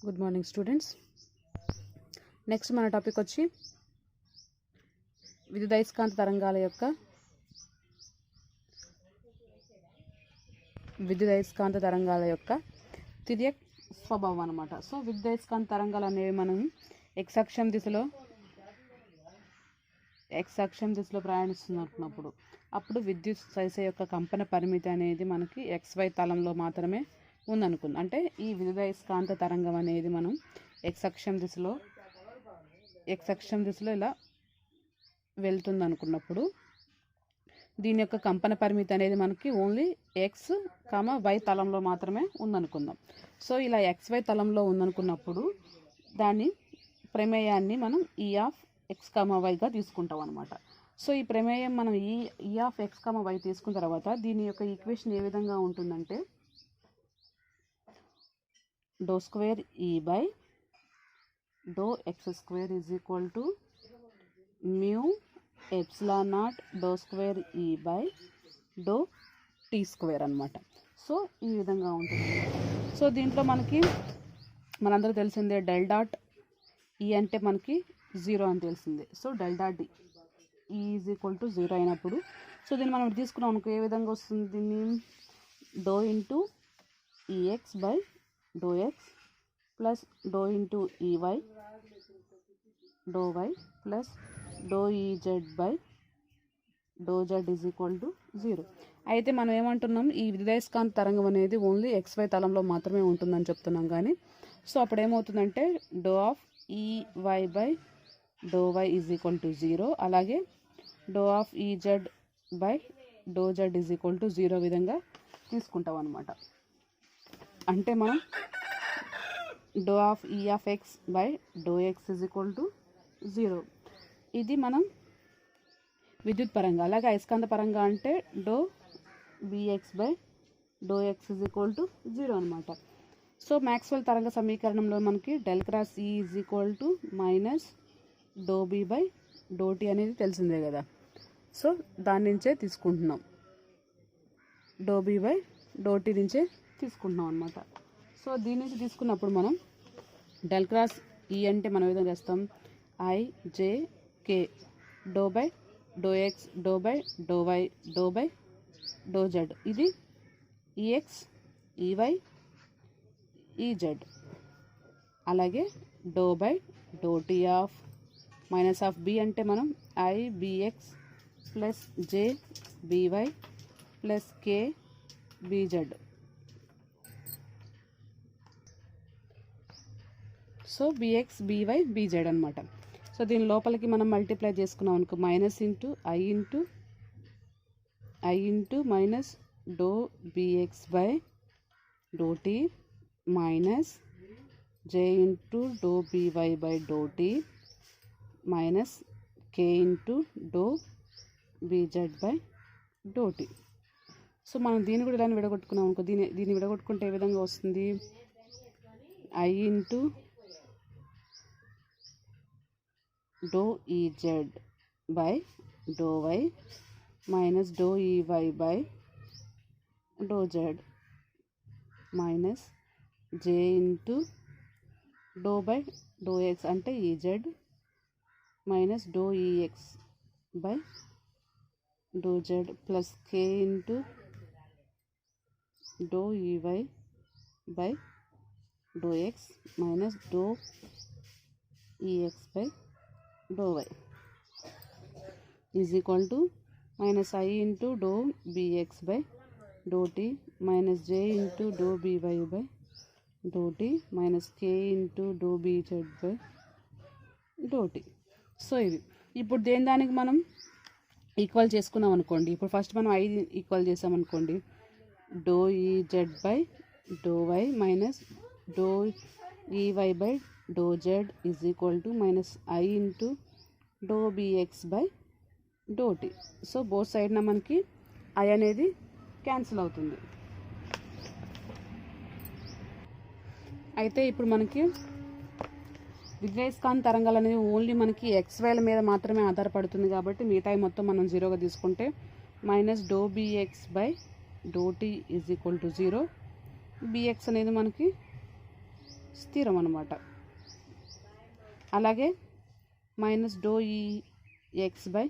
Good morning students. Next మన topic వచ్చి విద్యుదయస్కాంత తరంగాల యొక్క తిర్యక్ స్వభావం అన్నమాట. సో విద్యుదయస్కాంత తరంగాలు అనేవి మనం ఎక్స్ అక్షం దిశలో ప్రయాణిస్తున్నప్పుడు అప్పుడు విద్యుత్ సైస యొక్క కంపన పరిమితి అనేది మనకి XY తలంలో మాత్రమే ఉందనుకుందాం. అంటే ఈ విద్యుదయస్కాంత తరంగం అనేది మనం ఎక్స్ అక్షం దిశలో ఇలా వెళ్తుంది అనుకున్నప్పుడు దీని యొక్క కంపన పరిమితి అనేది మనకి ఓన్లీ XY తలంలో మాత్రమే ఉందనుకుందాం. సో ఇలా XY తలంలో ఉందనుకున్నప్పుడు దాని ప్రమేయాన్ని మనం E(x(y)గా తీసుకుంటాం అనమాట. సో ఈ ప్రమేయం మనం E(x(y) తీసుకున్న తర్వాత దీని యొక్క ఈక్వేషన్ ఏ విధంగా ఉంటుందంటే ∂2E/∂x2 μ(ε0)2E/∂t2 అనమాట. సో ఈ విధంగా ఉంటుంది. సో దీంట్లో మనకి మనందరూ తెలిసిందే డెల్ డాట్ E అంటే మనకి 0 అని తెలిసిందే. సో డెల్ డాట్ E = 0 అయినప్పుడు సో దీన్ని మనం తీసుకున్నాం అనుకో ఏ విధంగా వస్తుంది, దీన్ని ∂EX/∂x plus ∂EY/∂y plus ∂EZ/∂z 0. అయితే మనం ఏమంటున్నాం, ఈ విద్యుదయస్కాంత తరంగం అనేది ఓన్లీ XY తలంలో మాత్రమే ఉంటుందని చెప్తున్నాం. కానీ సో అప్పుడు ఏమవుతుందంటే ∂EY/∂y = 0, అలాగే ∂EZ/∂z 0 విధంగా తీసుకుంటాం అనమాట. అంటే మనం ∂EX/∂x 0 ఇది మనం విద్యుత్ పరంగా. అలాగే అయస్కాంత పరంగా అంటే ∂BX/∂x 0 అనమాట. సో మ్యాక్స్వెల్ తరంగ సమీకరణంలో మనకి ∇ X E - ∂B/∂t అనేది తెలిసిందే కదా. సో దాని నుంచే తీసుకుంటున్నాం, ∂B/∂t నుంచే తీసుకుంటున్నాం అనమాట. సో దీని నుంచి తీసుకున్నప్పుడు మనం ∇ X E అంటే మనం ఏదైనా చేస్తాం IJK ∂/∂x ∂/∂y ∂/∂z ఇది EX EY EZ. అలాగే ∂/∂t - B అంటే మనం IBX plus JBY plus KBZ. So BX BY BZ అనమాట. సో దీని లోపలికి మనం మల్టిప్లై చేసుకున్నాం అనుకో minus into I into minus ∂BX/∂t minus J into ∂BY/∂t minus K into ∂BZ/∂t. So మనం దీన్ని కూడా ఇలా విడగొట్టుకున్నాం అనుకో, దీన్ని విడగొట్టుకుంటే ఏ విధంగా వస్తుంది, I into ∂EZ/∂y minus ∂EY/∂z minus J into ∂/∂x అంటే EZ minus ∂EX/∂z plus K into ∂EY/∂x minus ∂EX/∂y is equal to minus I into ∂BX/∂t minus J into ∂BY/∂t minus K into ∂BZ/∂t. So ఇవి ఇప్పుడు దానికి మనం equal చేసుకున్నాం అనుకోండి. ఇప్పుడు first మనం I equal చేసామనుకోండి, ∂EZ/∂y minus ∂EY/∂z is equal to minus I into ∂BX/∂t. So both సైడ్న మనకి I అనేది క్యాన్సిల్ అవుతుంది. అయితే ఇప్పుడు మనకి విద్యుదయస్కాంత తరంగాలు అనేవి ఓన్లీ మనకి XYల మీద మాత్రమే ఆధారపడుతుంది కాబట్టి మిగతా మొత్తం మనం 0గా తీసుకుంటే మైనస్ ∂BX/∂t = 0. BX అనేది మనకి స్థిరం అన్నమాట. అలాగే minus do E x by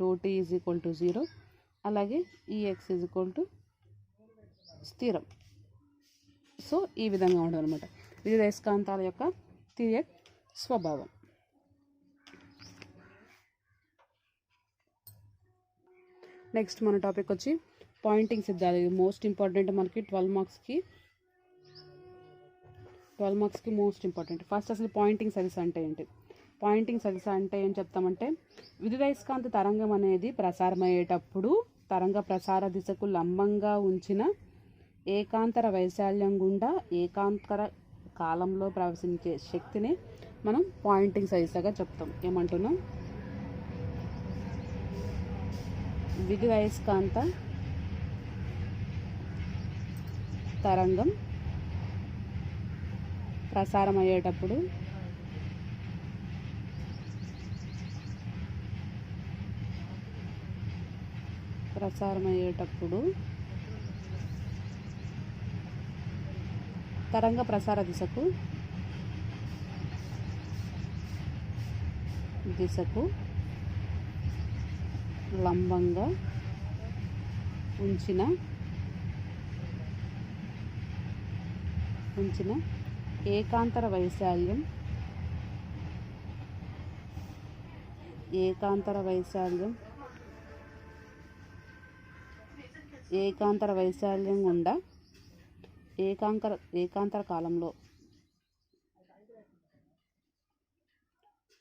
do tea is equal to 0. అలాగే E x is equal to స్థిరం. సో ఈ విధంగా ఉండదు అనమాట విద్యుదయస్కాంతాల యొక్క తిర్యక్ స్వభావం. నెక్స్ట్ మన టాపిక్ వచ్చి పాయింటింగ్ సిద్ధాలు. ఇది మోస్ట్ ఇంపార్టెంట్ మనకి 12 మార్క్స్కి మోస్ట్ ఇంపార్టెంట్. ఫస్ట్ అసలు పాయింటింగ్ సదిశ అంటే ఏంటి? పాయింటింగ్ సదిశ అంటే ఏం చెప్తామంటే విద్యుదయస్కాంత తరంగం అనేది ప్రసారమయ్యేటప్పుడు తరంగ ప్రసార దిశకు లంబంగా ఉంచిన ఏకాంతర వైశాల్యం గుండా ఏకాంతర కాలంలో ప్రవహించే శక్తిని మనం పాయింటింగ్ సదిశగా చెప్తాం. ఏమంటున్నాం? విద్యుదయస్కాంత తరంగం ప్రసారమయ్యేటప్పుడు తరంగ ప్రసార దిశకు లంబంగా ఉంచిన ఏకాంతర వైశాల్యం గుండా ఏకాంతర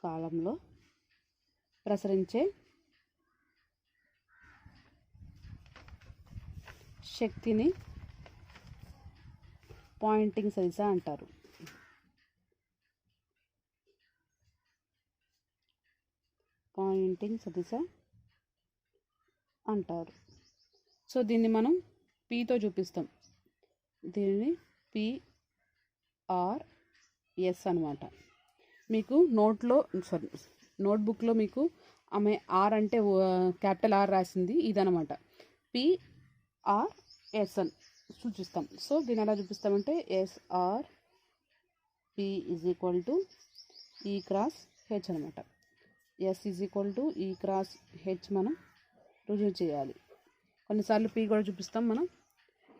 కాలంలో ప్రసరించే శక్తిని పాయింటింగ్ సదిశ అంటారు. సో దీన్ని మనం పీతో చూపిస్తాం. దీనిని పిఆర్ఎస్ అనమాట. మీకు నోట్బుక్లో మీకు ఆమె ఆర్ అంటే క్యాపిటల్ ఆర్ రాసింది ఇదనమాట. పిఆర్ఎస్ అని సూచిస్తాం. సో దీన్ని ఎలా చూపిస్తామంటే SR P is equal to E cross H అనమాట. S is equal to E cross H మనం రుజువు చేయాలి. కొన్నిసార్లు పి కూడా చూపిస్తాం. మనం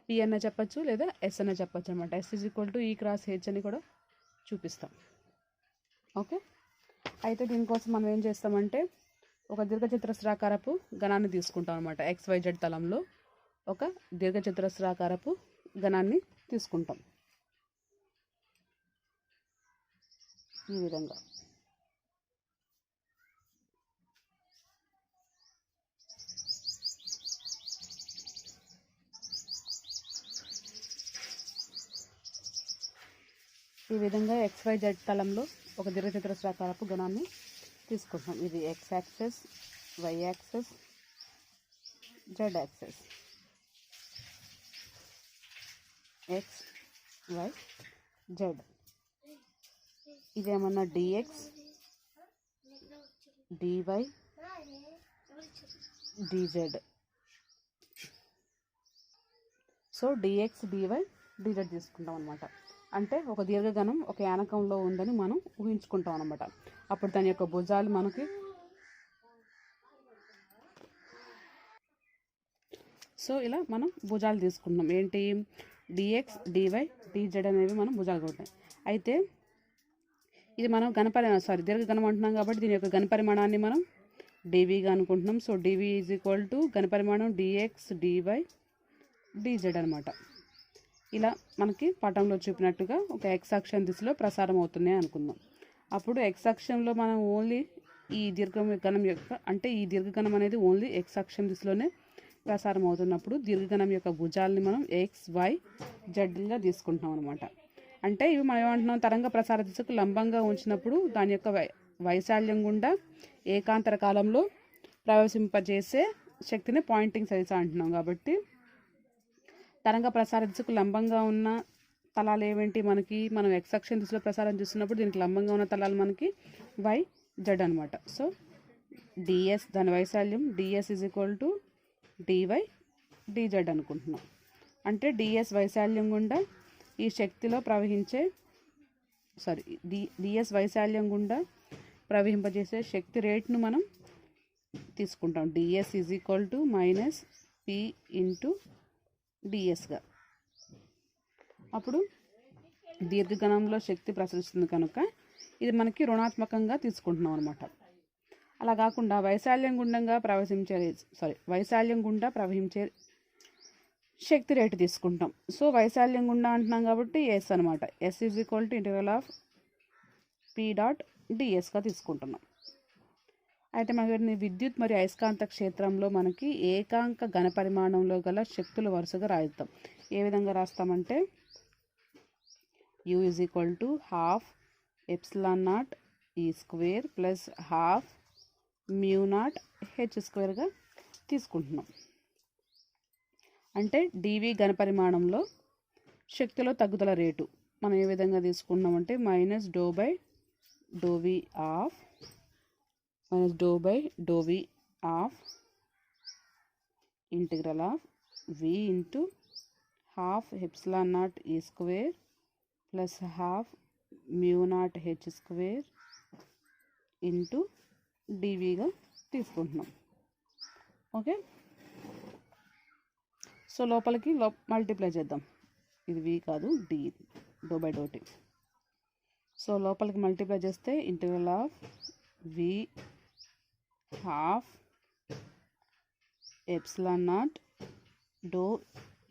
పి అన్న చెప్పచ్చు లేదా ఎస్ అన్న చెప్పచ్చు అనమాట. S is equal to E cross H అని కూడా చూపిస్తాం. ఓకే, అయితే దీనికోసం మనం ఏం చేస్తామంటే ఒక దీర్ఘచతురస్రాకారపు ఘనాన్ని తీసుకుంటాం అనమాట. XYZ తలంలో ఒక దీర్ఘచతురస్రాకారపు ఘనాన్ని తీసుకుంటాం ఈ విధంగా. ఈ విధంగా XYZ తలంలో ఒక దీర్ఘచతురస్రాకారపు ఘనాన్ని తీసుకుంటాం. ఇది X axis, Y axis, Z axis. X, Y, Z. ఇదేమన్నా dx, dy, dz. So dx, dy, dz తీసుకుంటాం అనమాట. అంటే ఒక దీర్ఘఘనం ఒక యానకంలో ఉందని మనం ఊహించుకుంటాం అనమాట. అప్పుడు దాని యొక్క భుజాలు మనకి సో ఇలా మనం భుజాలు తీసుకుంటున్నాం. ఏంటి? dx, dy, dz అనేవి మనం భుజాలు కొట్టాం. అయితే ఇది మనం దీర్ఘఘనం అంటున్నాం కాబట్టి దీని యొక్క ఘనపరిమాణాన్ని మనం dvగా అనుకుంటున్నాం. So dv is equal to ఘనపరిమాణం dx, dy, dz అనమాట. ఇలా మనకి పటంలో చూపినట్టుగా ఒక x అక్షం దిశలో ప్రసారం అవుతున్నాయి అనుకుందాం. అప్పుడు x అక్షంలో మనం ఓన్లీ ఈ దీర్ఘఘనం యొక్క అంటే ఈ దీర్ఘఘనం అనేది ఓన్లీ x అక్షం దిశలోనే ప్రసారం అవుతున్నప్పుడు దీర్ఘఘనం యొక్క భుజాలని మనం x, y, zగా తీసుకుంటున్నాం అనమాట. అంటే ఇవి మనం ఏమంటున్నాం? తరంగ ప్రసార దిశకు లంబంగా ఉంచినప్పుడు దాని యొక్క వైశాల్యం గుండా ఏకాంతర కాలంలో ప్రవేశింపజేసే శక్తిని పాయింటింగ్ సదిశ అంటున్నాం. కాబట్టి తరంగ ప్రసార దిశకు లంబంగా ఉన్న తలాలు ఏమిటి? మనం x అక్షం దిశలో ప్రసారం చేస్తున్నప్పుడు దీనికి లంబంగా ఉన్న తలాలు మనకి y, z అనమాట. సో ds దాని వైశాల్యం ds is equal to dy, dz అనుకుంటున్నాం. అంటే ds వైశాల్యం గుండా ఈ శక్తిలో ప్రవహించే డిఎస్ వైశాల్యం గుండా ప్రవహింపజేసే శక్తి రేట్ను మనం తీసుకుంటాం. DS is equal to minus P into డిఎస్గా. అప్పుడు దీర్ఘకణంలో శక్తి ప్రసరిస్తుంది కనుక ఇది మనకి రుణాత్మకంగా తీసుకుంటున్నాం అనమాట. అలా కాకుండా వైశాల్యం గుండా ప్రవహించే శక్తి రేటు తీసుకుంటాం. సో వైశాల్యం గుండా అంటున్నాం కాబట్టి ఎస్ అనమాట. S is equal to integral of P dot డిఎస్గా తీసుకుంటున్నాం. అయితే మనకి విద్యుత్ మరియు అయస్కాంత క్షేత్రంలో మనకి ఏకాంక ఘనపరిమాణంలో గల శక్తులు వరుసగా రాయిద్దాం. ఏ విధంగా రాస్తామంటే U is equal to half epsilon naught E square plus half mu naught H స్క్వేర్గా తీసుకుంటున్నాం. అంటే డివి ఘనపరిమాణంలో శక్తిలో తగ్గుదల రేటు మనం ఏ విధంగా తీసుకున్నామంటే minus do by do V of integral of V into half epsilon naught E square plus half mu naught H square into డివిగా తీసుకుంటున్నాం. ఓకే, సో లోపలికి మల్టిప్లై చేద్దాం. ఇది వి కాదు, D, do by do T. So లోపలికి multiply చేస్తే integral of V half epsilon naught do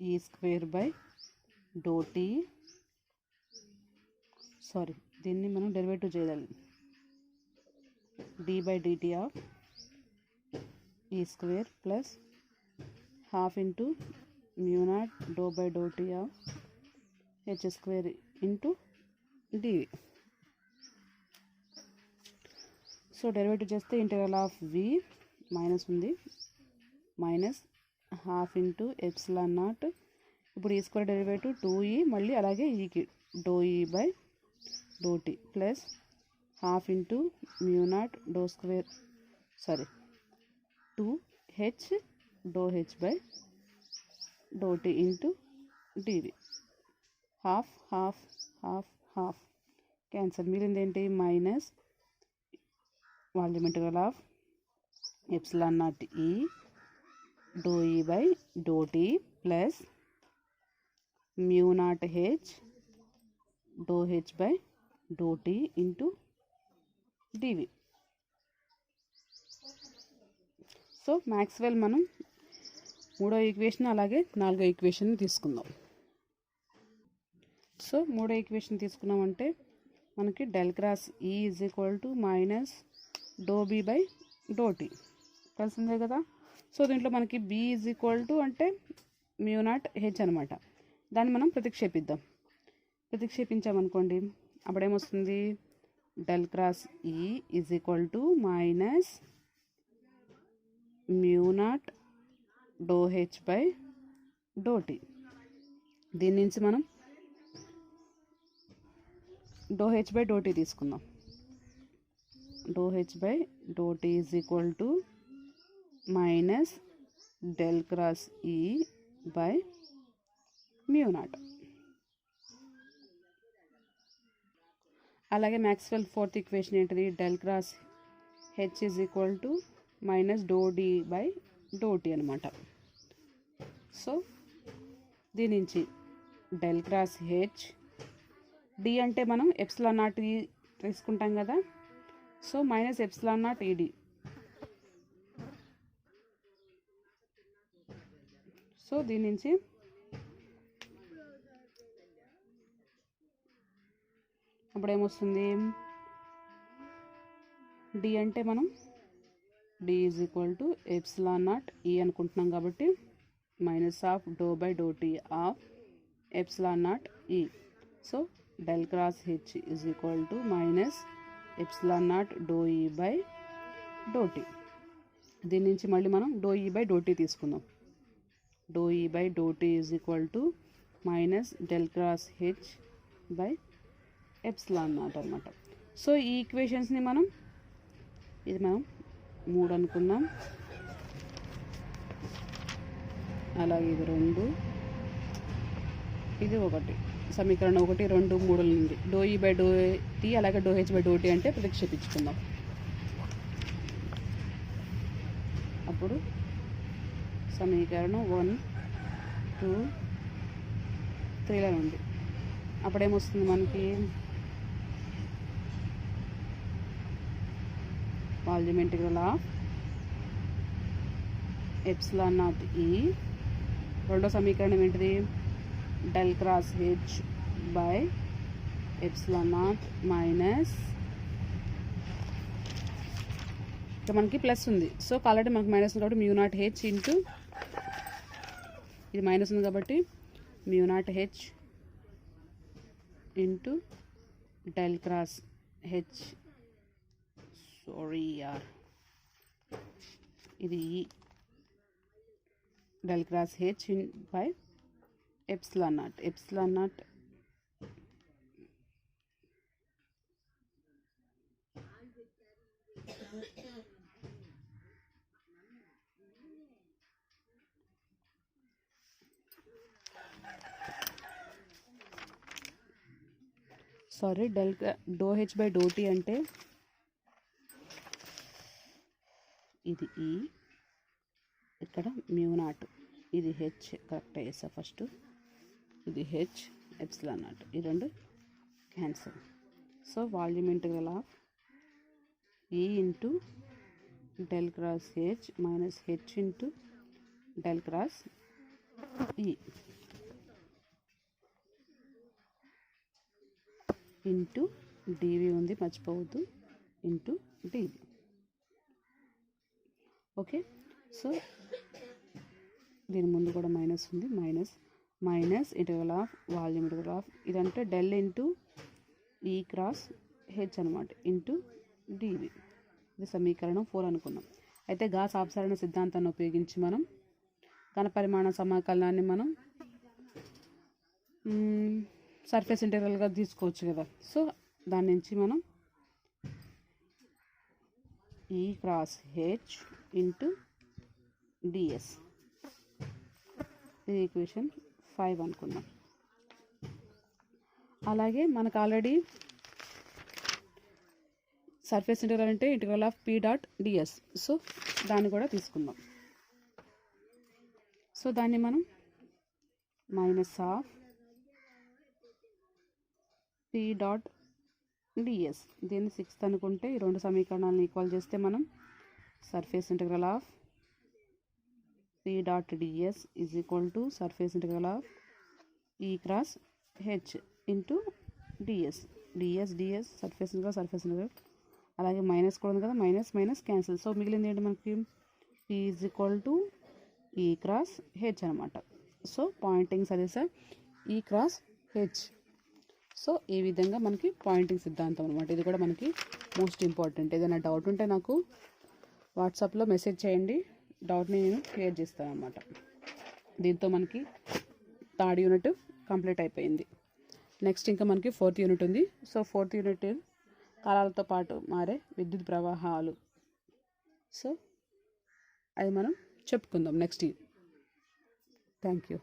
E square by do T, దీన్ని మనం డెరివేటివ్ చేయాలి. D by DT of E square plus half into mu naught doe by do tea of h square into d v. So derivative చేస్తే integral of v minus ఉంది, minus half into epsilon naught, ఇప్పుడు ఈ square derivative 2e, మళ్ళీ అలాగే ఈకి doe ఈ by do t plus half into mu naught doe square 2h doe H by do t into d v. Half half half half cancel, మిగిలింది ఏంటి minus volume integral of epsilon naught e doe ఈ by do t plus mu naught h doe H by do t into d v. So Maxwell మనం 3వ equation అలాగే 4వ equation తీసుకుందాం. So 3వ equation తీసుకున్నామంటే మనకి del cross E is equal to minus do B by do T కలిసిందే కదా. సో దీంట్లో మనకి బి ఈజ్ ఈక్వల్ టు అంటే మ్యూ నాట్ హెచ్ అనమాట. దాన్ని మనం ప్రతిక్షేపించామనుకోండి, అప్పుడేమొస్తుంది del cross E is equal to minus mu naught do H by do T. దీని నుంచి మనం do H by do T తీసుకుందాం. Do H by do tea is equal to minus del cross E by mu naught. అలాగే Maxwell 4th equation ఏంటిది, del cross H is equal to minus doe d by do t అనమాట. So దీని నుంచి del cross H, D అంటే మనం epsilon naught తీసుకుంటాం కదా, so minus epsilon naught E D. So దీని నుంచి అప్పుడు ఏమొస్తుంది, డి అంటే మనం D is equal to epsilon naught E అనుకుంటున్నాం కాబట్టి minus of doe by do tea of epsilon naught E. So del cross H is equal to minus epsilon naught do ఈ by do T. దీని నుంచి మళ్ళీ మనం doe ఈ by do T తీసుకుందాం. Doe ఈ by do tea is equal to minus del cross H by epsilon naught అనమాట. So ఈ ఈక్వేషన్స్ని మనం 3 అనుకుందాం, అలాగే ఇది 2, ఇది 1. సమీకరణం 1, 2, 3 నుండి డో ఈ బై డో టీ అలాగే doe H by do tea అంటే ప్రతిక్షేపించుకుందాం. అప్పుడు సమీకరణం 1, 2, 3ల నుండి అప్పుడేమొస్తుంది మనకి volume integral of epsilon naught e. రెండో సమీకరణం ఏంటిది? Del cross H by epsilon naught minus ఇక్కడ మనకి ప్లస్ ఉంది. సో ఆల్రెడీ మనకి మైనస్ ఉంది కాబట్టి మ్యూ నాట్ హెచ్ ఇంటూ ఇది మైనస్ ఉంది కాబట్టి mu naught H into del cross H ఇది del cross H by epsilon naught. Epsilon naught do H by do tea అంటే ఇది ఈ, ఇక్కడ మ్యూ నాట్, ఇది హెచ్ కరెక్ట్ వేసా ఫస్ట్, ఇది హెచ్ ఎప్సిలాన్ నాట్, ఈ రెండు cancel. So volume integral of E into del cross H minus H into del cross E into D V ఉంది మర్చిపోవద్దు, ఇంటూ డివి. ఓకే, సో దీని ముందు కూడా మైనస్ ఉంది, minus integral of volume integral of ఇదంటే del into ఈ క్రాస్ హెచ్ అనమాట into డివి. ఇది సమీకరణం 4 అనుకున్నాం. అయితే గాస్ అపసరణ సిద్ధాంతాన్ని ఉపయోగించి మనం ఘనపరిమాణ సమాకలనాన్ని మనం సర్ఫేస్ ఇంటిగ్రల్గా తీసుకోవచ్చు కదా. సో దాని నుంచి మనం E cross H into D S, ఇది ఈక్వేషన్ 5 అనుకున్నాం. అలాగే మనకు ఆల్రెడీ సర్ఫేస్ ఇంటిగ్రల్ అంటే integral of P dot D S, so దాన్ని కూడా తీసుకుందాం. సో దాన్ని మనం minus of P dot D S, దీన్ని 6th అనుకుంటే ఈ రెండు సమీకరణాలను ఈక్వల్ చేస్తే మనం surface integral of P dot D S is equal to surface integral of E cross H into D S. D S surface integral, అలాగే మైనస్ కూడా ఉంది కదా, మైనస్ క్యాన్సిల్. సో మిగిలింది ఏంటి మనకి? P is equal to E cross H అనమాట. So Poynting సజెసర్ ఈ cross H. So ఈ విధంగా మనకి పాయింటింగ్ సిద్ధాంతం అనమాట. ఇది కూడా మనకి మోస్ట్ ఇంపార్టెంట్. ఏదైనా డౌట్ ఉంటే నాకు వాట్సాప్లో మెసేజ్ చేయండి, డౌట్ని నేను క్లియర్ చేస్తాను అనమాట. దీంతో మనకి 3rd యూనిట్ కంప్లీట్ అయిపోయింది. నెక్స్ట్ ఇంకా మనకి 4th యూనిట్ ఉంది. సో 4th యూనిట్ కాలాలతో పాటు మారే విద్యుత్ ప్రవాహాలు. సో అది మనం చెప్పుకుందాం నెక్స్ట్. Thank you.